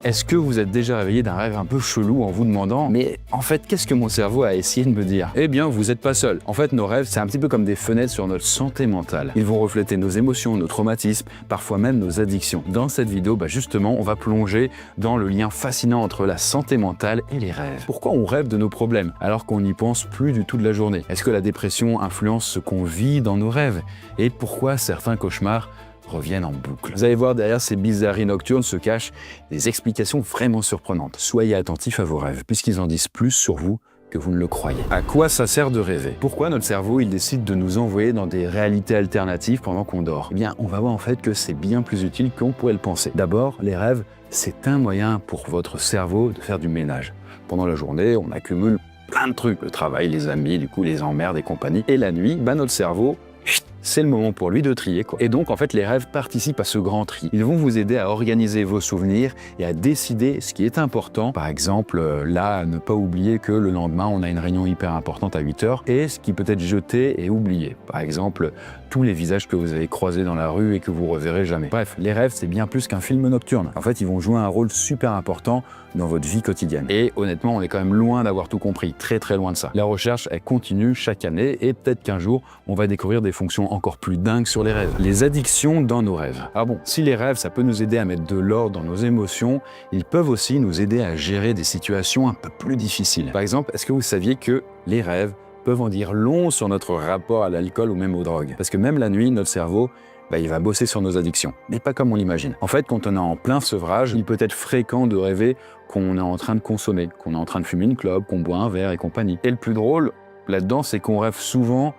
Est-ce que vous êtes déjà réveillé d'un rêve un peu chelou en vous demandant « Mais en fait, qu'est-ce que mon cerveau a essayé de me dire ?» Eh bien, vous n'êtes pas seul. En fait, nos rêves, c'est un petit peu comme des fenêtres sur notre santé mentale. Ils vont refléter nos émotions, nos traumatismes, parfois même nos addictions. Dans cette vidéo, justement, on va plonger dans le lien fascinant entre la santé mentale et les rêves. Pourquoi on rêve de nos problèmes alors qu'on n'y pense plus du tout de la journée? Est-ce que la dépression influence ce qu'on vit dans nos rêves? Et pourquoi certains cauchemars reviennent en boucle? Vous allez voir, derrière ces bizarreries nocturnes se cachent des explications vraiment surprenantes. Soyez attentifs à vos rêves, puisqu'ils en disent plus sur vous que vous ne le croyez. À quoi ça sert de rêver? Pourquoi notre cerveau il décide de nous envoyer dans des réalités alternatives pendant qu'on dort? Eh bien, on va voir en fait que c'est bien plus utile qu'on pourrait le penser. D'abord, les rêves, c'est un moyen pour votre cerveau de faire du ménage. Pendant la journée, on accumule plein de trucs, le travail, les amis, du coup les emmerdes et compagnie. Et la nuit, notre cerveau, c'est le moment pour lui de trier, quoi. Et donc, en fait, les rêves participent à ce grand tri. Ils vont vous aider à organiser vos souvenirs et à décider ce qui est important. Par exemple, là, ne pas oublier que le lendemain, on a une réunion hyper importante à 8h et ce qui peut être jeté et oublié. Par exemple, tous les visages que vous avez croisés dans la rue et que vous reverrez jamais. Bref, les rêves, c'est bien plus qu'un film nocturne. En fait, ils vont jouer un rôle super important dans votre vie quotidienne. Et honnêtement, on est quand même loin d'avoir tout compris, très très loin de ça. La recherche, elle continue chaque année et peut-être qu'un jour, on va découvrir des fonctions encore plus dingues sur les rêves. Les addictions dans nos rêves. Alors bon, si les rêves, ça peut nous aider à mettre de l'ordre dans nos émotions, ils peuvent aussi nous aider à gérer des situations un peu plus difficiles. Par exemple, est-ce que vous saviez que les rêves peuvent en dire long sur notre rapport à l'alcool ou même aux drogues? Parce que même la nuit, notre cerveau, il va bosser sur nos addictions, mais pas comme on l'imagine. En fait, quand on est en plein sevrage, il peut être fréquent de rêver qu'on est en train de consommer, qu'on est en train de fumer une clope, qu'on boit un verre et compagnie. Et le plus drôle là-dedans, c'est qu'on rêve souvent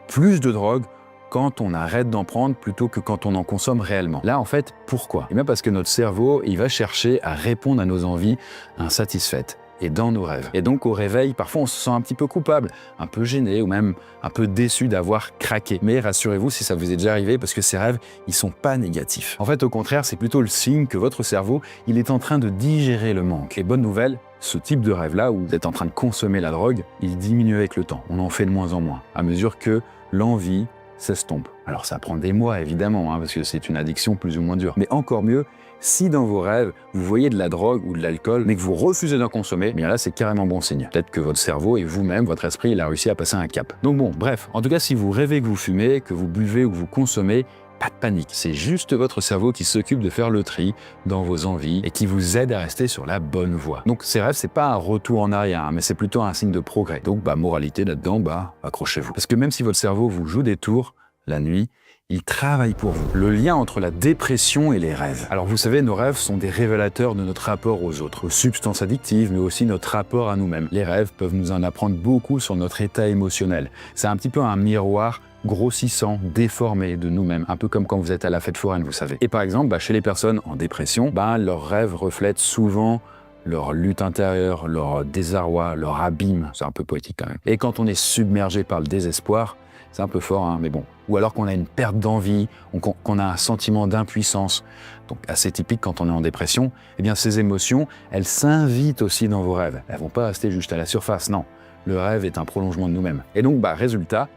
plus de drogue quand on arrête d'en prendre plutôt que quand on en consomme réellement. Là, en fait, pourquoi? Et bien parce que notre cerveau, il va chercher à répondre à nos envies insatisfaites et dans nos rêves. Et donc au réveil, parfois on se sent un petit peu coupable, un peu gêné ou même un peu déçu d'avoir craqué. Mais rassurez-vous si ça vous est déjà arrivé, parce que ces rêves, ils sont pas négatifs. En fait, au contraire, c'est plutôt le signe que votre cerveau, il est en train de digérer le manque. Et bonne nouvelle, ce type de rêve-là, où vous êtes en train de consommer la drogue, il diminue avec le temps. On en fait de moins en moins, à mesure que l'envie s'estompe. Alors ça prend des mois évidemment, parce que c'est une addiction plus ou moins dure. Mais encore mieux, si dans vos rêves, vous voyez de la drogue ou de l'alcool, mais que vous refusez d'en consommer, bien là c'est carrément bon signe. Peut-être que votre cerveau et vous-même, votre esprit, il a réussi à passer un cap. Donc bon, bref, en tout cas si vous rêvez que vous fumez, que vous buvez ou que vous consommez, pas de panique. C'est juste votre cerveau qui s'occupe de faire le tri dans vos envies et qui vous aide à rester sur la bonne voie. Donc ces rêves, c'est pas un retour en arrière, mais c'est plutôt un signe de progrès. Donc moralité là-dedans, accrochez-vous. Parce que même si votre cerveau vous joue des tours, la nuit, il travaille pour vous. Le lien entre la dépression et les rêves. Alors vous savez, nos rêves sont des révélateurs de notre rapport aux autres, aux substances addictives, mais aussi notre rapport à nous-mêmes. Les rêves peuvent nous en apprendre beaucoup sur notre état émotionnel. C'est un petit peu un miroir grossissant, déformé de nous-mêmes, un peu comme quand vous êtes à la fête foraine, vous savez. Et par exemple, chez les personnes en dépression, leurs rêves reflètent souvent leur lutte intérieure, leur désarroi, leur abîme. C'est un peu poétique quand même. Et quand on est submergé par le désespoir, c'est un peu fort, mais bon. Ou alors qu'on a une perte d'envie, qu'on a un sentiment d'impuissance, donc assez typique quand on est en dépression, eh bien ces émotions, elles s'invitent aussi dans vos rêves. Elles vont pas rester juste à la surface, non. Le rêve est un prolongement de nous-mêmes. Et donc, résultat,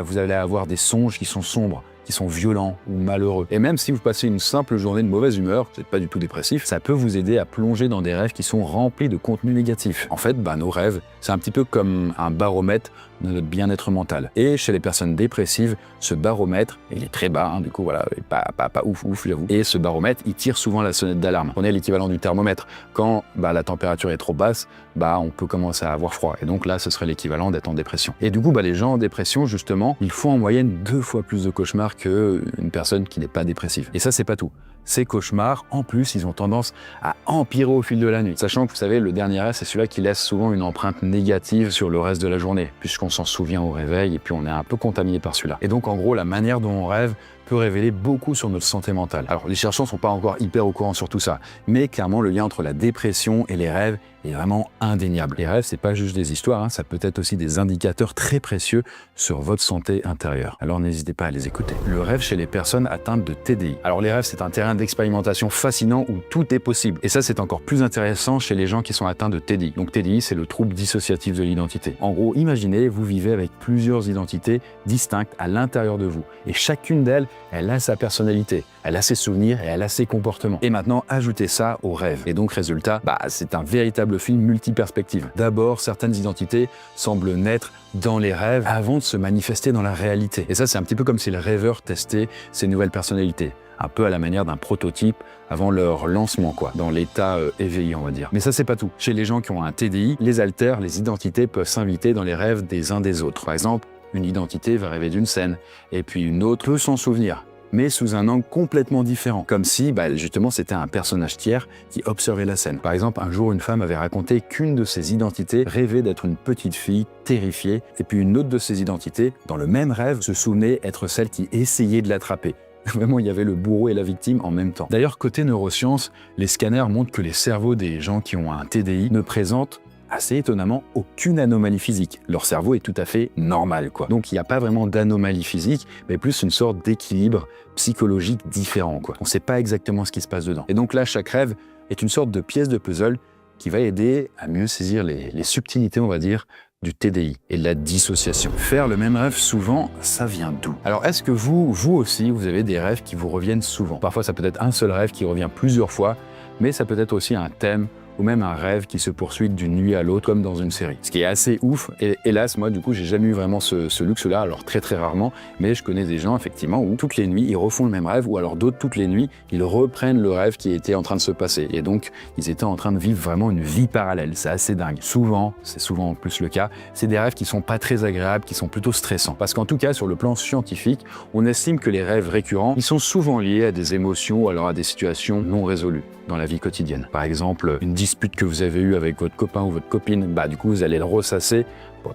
vous allez avoir des songes qui sont sombres, qui sont violents ou malheureux. Et même si vous passez une simple journée de mauvaise humeur, vous n'êtes pas du tout dépressif, ça peut vous aider à plonger dans des rêves qui sont remplis de contenu négatif. En fait, nos rêves, c'est un petit peu comme un baromètre de notre bien-être mental. Et chez les personnes dépressives, ce baromètre, il est très bas, du coup, voilà, pas ouf, j'avoue. Et ce baromètre, il tire souvent la sonnette d'alarme. On est l'équivalent du thermomètre. Quand la température est trop basse, on peut commencer à avoir froid. Et donc là, ce serait l'équivalent d'être en dépression. Et du coup, les gens en dépression, justement, ils font en moyenne 2 fois plus de cauchemars qu'une personne qui n'est pas dépressive. Et ça, c'est pas tout. Ces cauchemars, en plus, ils ont tendance à empirer au fil de la nuit. Sachant que, vous savez, le dernier rêve, c'est celui-là qui laisse souvent une empreinte négative sur le reste de la journée, puisqu'on s'en souvient au réveil et puis on est un peu contaminé par celui-là. Et donc, en gros, la manière dont on rêve peut révéler beaucoup sur notre santé mentale. Alors, les chercheurs ne sont pas encore hyper au courant sur tout ça, mais clairement, le lien entre la dépression et les rêves est vraiment indéniable. Les rêves, c'est pas juste des histoires, hein, ça peut être aussi des indicateurs très précieux sur votre santé intérieure. Alors n'hésitez pas à les écouter. Le rêve chez les personnes atteintes de TDI. Alors les rêves, c'est un terrain d'expérimentation fascinant où tout est possible. Et ça, c'est encore plus intéressant chez les gens qui sont atteints de TDI. Donc TDI, c'est le trouble dissociatif de l'identité. En gros, imaginez, vous vivez avec plusieurs identités distinctes à l'intérieur de vous. Et chacune d'elles, elle a sa personnalité, elle a ses souvenirs et elle a ses comportements. Et maintenant, ajoutez ça au rêve. Et donc, résultat, c'est un véritable film multiperspective. D'abord, certaines identités semblent naître dans les rêves avant de se manifester dans la réalité. Et ça, c'est un petit peu comme si le rêveur testait ses nouvelles personnalités. Un peu à la manière d'un prototype avant leur lancement, dans l'état éveillé, on va dire. Mais ça, c'est pas tout. Chez les gens qui ont un TDI, les alters, les identités peuvent s'inviter dans les rêves des uns des autres. Par exemple, une identité va rêver d'une scène, et puis une autre peut s'en souvenir, mais sous un angle complètement différent. Comme si, justement, c'était un personnage tiers qui observait la scène. Par exemple, un jour, une femme avait raconté qu'une de ses identités rêvait d'être une petite fille terrifiée, et puis une autre de ses identités, dans le même rêve, se souvenait être celle qui essayait de l'attraper. Vraiment, il y avait le bourreau et la victime en même temps. D'ailleurs, côté neurosciences, les scanners montrent que les cerveaux des gens qui ont un TDI ne présentent assez étonnamment aucune anomalie physique. Leur cerveau est tout à fait normal, Donc il n'y a pas vraiment d'anomalie physique, mais plus une sorte d'équilibre psychologique différent, On ne sait pas exactement ce qui se passe dedans. Et donc là, chaque rêve est une sorte de pièce de puzzle qui va aider à mieux saisir les subtilités, on va dire, du TDI et de la dissociation. Faire le même rêve souvent, ça vient d'où? Alors est-ce que vous aussi, vous avez des rêves qui vous reviennent souvent? Parfois ça peut être un seul rêve qui revient plusieurs fois, mais ça peut être aussi un thème ou même un rêve qui se poursuit d'une nuit à l'autre, comme dans une série. Ce qui est assez ouf, et hélas, moi, du coup, j'ai jamais eu vraiment ce luxe-là, alors très rarement, mais je connais des gens, effectivement, où toutes les nuits, ils refont le même rêve, ou alors d'autres, toutes les nuits, ils reprennent le rêve qui était en train de se passer. Et donc, ils étaient en train de vivre vraiment une vie parallèle. C'est assez dingue. Souvent, c'est souvent en plus le cas, c'est des rêves qui sont pas très agréables, qui sont plutôt stressants. Parce qu'en tout cas, sur le plan scientifique, on estime que les rêves récurrents, ils sont souvent liés à des émotions ou alors à des situations non résolues dans la vie quotidienne. Par exemple, une dispute que vous avez eue avec votre copain ou votre copine, du coup, vous allez le ressasser,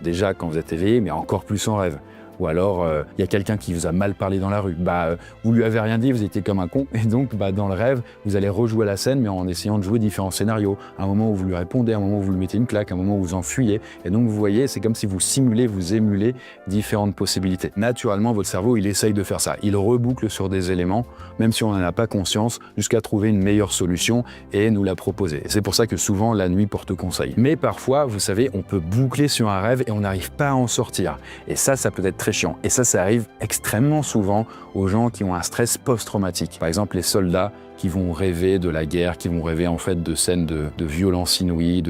déjà quand vous êtes éveillé, mais encore plus en rêve. Ou alors, il y a quelqu'un qui vous a mal parlé dans la rue. Vous lui avez rien dit, vous étiez comme un con. Et donc, dans le rêve, vous allez rejouer la scène, mais en essayant de jouer différents scénarios. Un moment où vous lui répondez, un moment où vous lui mettez une claque, un moment où vous enfuyez. Et donc, vous voyez, c'est comme si vous simulez, vous émulez différentes possibilités. Naturellement, votre cerveau, il essaye de faire ça. Il reboucle sur des éléments, même si on n'en a pas conscience, jusqu'à trouver une meilleure solution et nous la proposer. C'est pour ça que souvent, la nuit porte conseil. Mais parfois, vous savez, on peut boucler sur un rêve et on n'arrive pas à en sortir. Et ça peut être très chiant. Et ça arrive extrêmement souvent aux gens qui ont un stress post-traumatique. Par exemple, les soldats qui vont rêver de la guerre, qui vont rêver en fait de scènes de violence inouïe,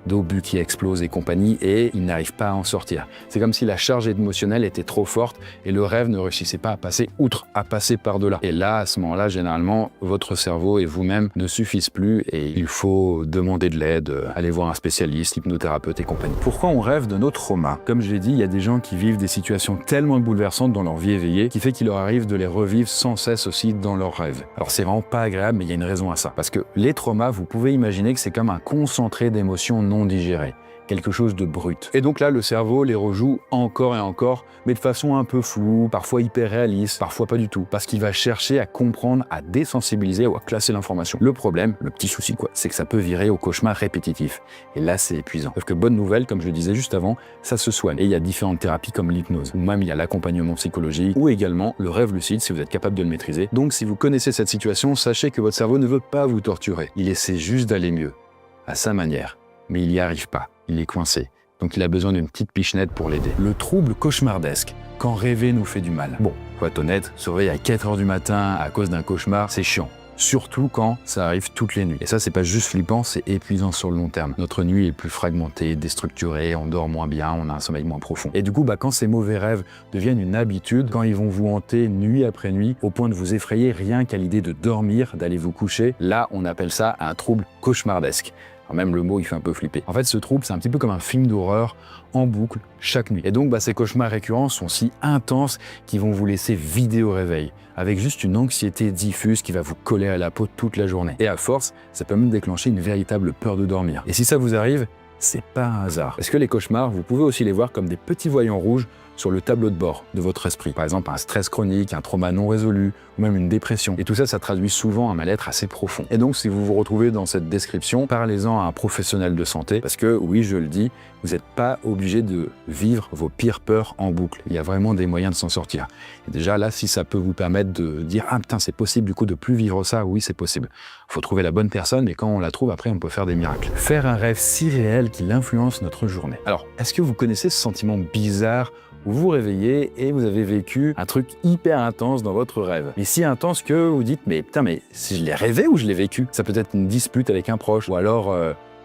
d'obus qui explosent et compagnie, et ils n'arrivent pas à en sortir. C'est comme si la charge émotionnelle était trop forte et le rêve ne réussissait pas à passer outre, à passer par-delà. Et là, à ce moment-là, généralement, votre cerveau et vous-même ne suffisent plus et il faut demander de l'aide, aller voir un spécialiste, hypnothérapeute et compagnie. Pourquoi on rêve de nos traumas? Comme je l'ai dit, il y a des gens qui vivent des situations tellement bouleversantes dans leur vie éveillée qui fait qu'il leur arrive de les revivre sans cesse aussi dans leurs rêves. Alors c'est vraiment pas agréable, mais il y a une raison à ça. Parce que les traumas, vous pouvez imaginer que c'est comme un concentré d'émotions non digérées. Quelque chose de brut. Et donc là, le cerveau les rejoue encore et encore, mais de façon un peu floue, parfois hyper réaliste, parfois pas du tout, parce qu'il va chercher à comprendre, à désensibiliser ou à classer l'information. Le problème, le petit souci c'est que ça peut virer au cauchemar répétitif. Et là, c'est épuisant. Sauf que bonne nouvelle, comme je le disais juste avant, ça se soigne. Et il y a différentes thérapies comme l'hypnose, ou même il y a l'accompagnement psychologique, ou également le rêve lucide si vous êtes capable de le maîtriser. Donc si vous connaissez cette situation, sachez que votre cerveau ne veut pas vous torturer. Il essaie juste d'aller mieux, à sa manière. Mais il n'y arrive pas, il est coincé. Donc il a besoin d'une petite pichenette pour l'aider. Le trouble cauchemardesque, quand rêver nous fait du mal. Bon, faut être honnête, se réveiller à 4 h du matin à cause d'un cauchemar, c'est chiant. Surtout quand ça arrive toutes les nuits. Et ça, c'est pas juste flippant, c'est épuisant sur le long terme. Notre nuit est plus fragmentée, déstructurée, on dort moins bien, on a un sommeil moins profond. Et du coup, quand ces mauvais rêves deviennent une habitude, quand ils vont vous hanter nuit après nuit, au point de vous effrayer rien qu'à l'idée de dormir, d'aller vous coucher, là, on appelle ça un trouble cauchemardesque. Alors même le mot, il fait un peu flipper. En fait, ce trouble, c'est un petit peu comme un film d'horreur en boucle chaque nuit. Et donc, ces cauchemars récurrents sont si intenses qu'ils vont vous laisser vider au réveil, avec juste une anxiété diffuse qui va vous coller à la peau toute la journée. Et à force, ça peut même déclencher une véritable peur de dormir. Et si ça vous arrive, c'est pas un hasard. Parce que les cauchemars, vous pouvez aussi les voir comme des petits voyants rouges sur le tableau de bord de votre esprit. Par exemple, un stress chronique, un trauma non résolu, ou même une dépression. Et tout ça, ça traduit souvent un mal-être assez profond. Et donc, si vous vous retrouvez dans cette description, parlez-en à un professionnel de santé, parce que, oui, je le dis, vous n'êtes pas obligé de vivre vos pires peurs en boucle. Il y a vraiment des moyens de s'en sortir. Et déjà, là, si ça peut vous permettre de dire « Ah putain, c'est possible du coup de plus vivre ça », oui, c'est possible. Il faut trouver la bonne personne, et quand on la trouve, après, on peut faire des miracles. Faire un rêve si réel qu'il influence notre journée. Alors, est-ce que vous connaissez ce sentiment bizarre où vous vous réveillez et vous avez vécu un truc hyper intense dans votre rêve? Mais si intense que vous dites « Mais putain, mais si je l'ai rêvé ou je l'ai vécu ?» Ça peut être une dispute avec un proche, ou alors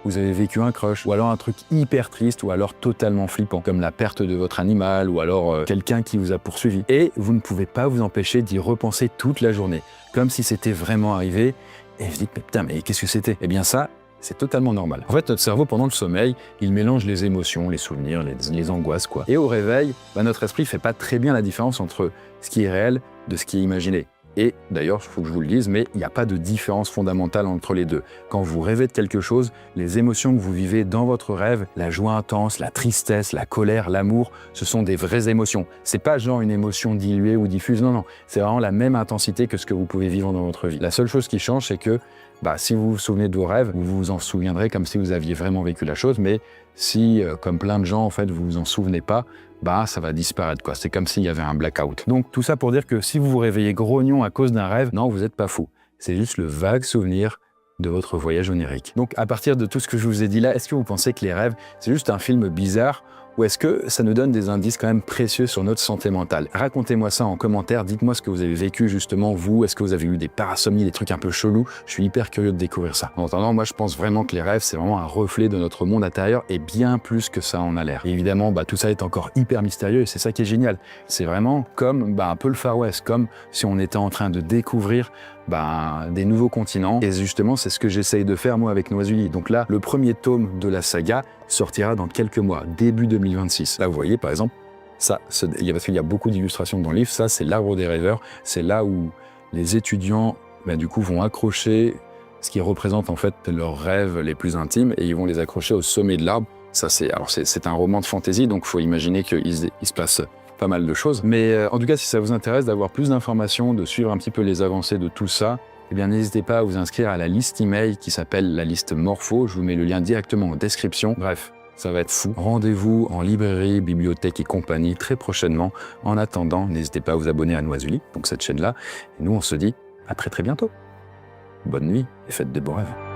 vous avez vécu un crush, ou alors un truc hyper triste, ou alors totalement flippant, comme la perte de votre animal, ou alors quelqu'un qui vous a poursuivi. Et vous ne pouvez pas vous empêcher d'y repenser toute la journée, comme si c'était vraiment arrivé, et vous dites « Mais putain, mais qu'est-ce que c'était ?» Eh bien ça, c'est totalement normal. En fait, notre cerveau, pendant le sommeil, il mélange les émotions, les souvenirs, les angoisses, quoi. Et au réveil, notre esprit fait pas très bien la différence entre ce qui est réel de ce qui est imaginé. Et d'ailleurs, il faut que je vous le dise, mais il n'y a pas de différence fondamentale entre les deux. Quand vous rêvez de quelque chose, les émotions que vous vivez dans votre rêve, la joie intense, la tristesse, la colère, l'amour, ce sont des vraies émotions. C'est pas genre une émotion diluée ou diffuse, non, non. C'est vraiment la même intensité que ce que vous pouvez vivre dans votre vie. La seule chose qui change, c'est que si vous vous souvenez de vos rêves, vous vous en souviendrez comme si vous aviez vraiment vécu la chose, mais si, comme plein de gens, en fait, vous vous en souvenez pas, ça va disparaître, quoi. C'est comme s'il y avait un blackout. Donc, tout ça pour dire que si vous vous réveillez grognon à cause d'un rêve, non, vous n'êtes pas fou. C'est juste le vague souvenir de votre voyage onirique. Donc, à partir de tout ce que je vous ai dit là, est-ce que vous pensez que les rêves, c'est juste un film bizarre? Ou est-ce que ça nous donne des indices quand même précieux sur notre santé mentale? Racontez-moi ça en commentaire, dites-moi ce que vous avez vécu justement, vous. Est-ce que vous avez eu des parasomnies, des trucs un peu chelous? Je suis hyper curieux de découvrir ça. En attendant, moi je pense vraiment que les rêves, c'est vraiment un reflet de notre monde intérieur et bien plus que ça en a l'air. Et évidemment, tout ça est encore hyper mystérieux et c'est ça qui est génial. C'est vraiment comme un peu le Far West, comme si on était en train de découvrir des nouveaux continents. Et justement, c'est ce que j'essaye de faire moi avec Noisuli. Donc là, le premier tome de la saga sortira dans quelques mois, début 2026. Là, vous voyez, par exemple, ça, parce qu'il y a beaucoup d'illustrations dans le livre, ça, c'est l'arbre des rêveurs. C'est là où les étudiants, du coup, vont accrocher ce qui représente en fait leurs rêves les plus intimes et ils vont les accrocher au sommet de l'arbre. Ça, c'est un roman de fantasy, donc il faut imaginer qu'il se passe pas mal de choses. Mais en tout cas, si ça vous intéresse d'avoir plus d'informations, de suivre un petit peu les avancées de tout ça, eh bien n'hésitez pas à vous inscrire à la liste email qui s'appelle la liste Morpho. Je vous mets le lien directement en description. Bref, ça va être fou. Rendez-vous en librairie, bibliothèque et compagnie très prochainement. En attendant, n'hésitez pas à vous abonner à Noisuli, donc cette chaîne-là. Et nous, on se dit à très très bientôt. Bonne nuit et faites de beaux rêves.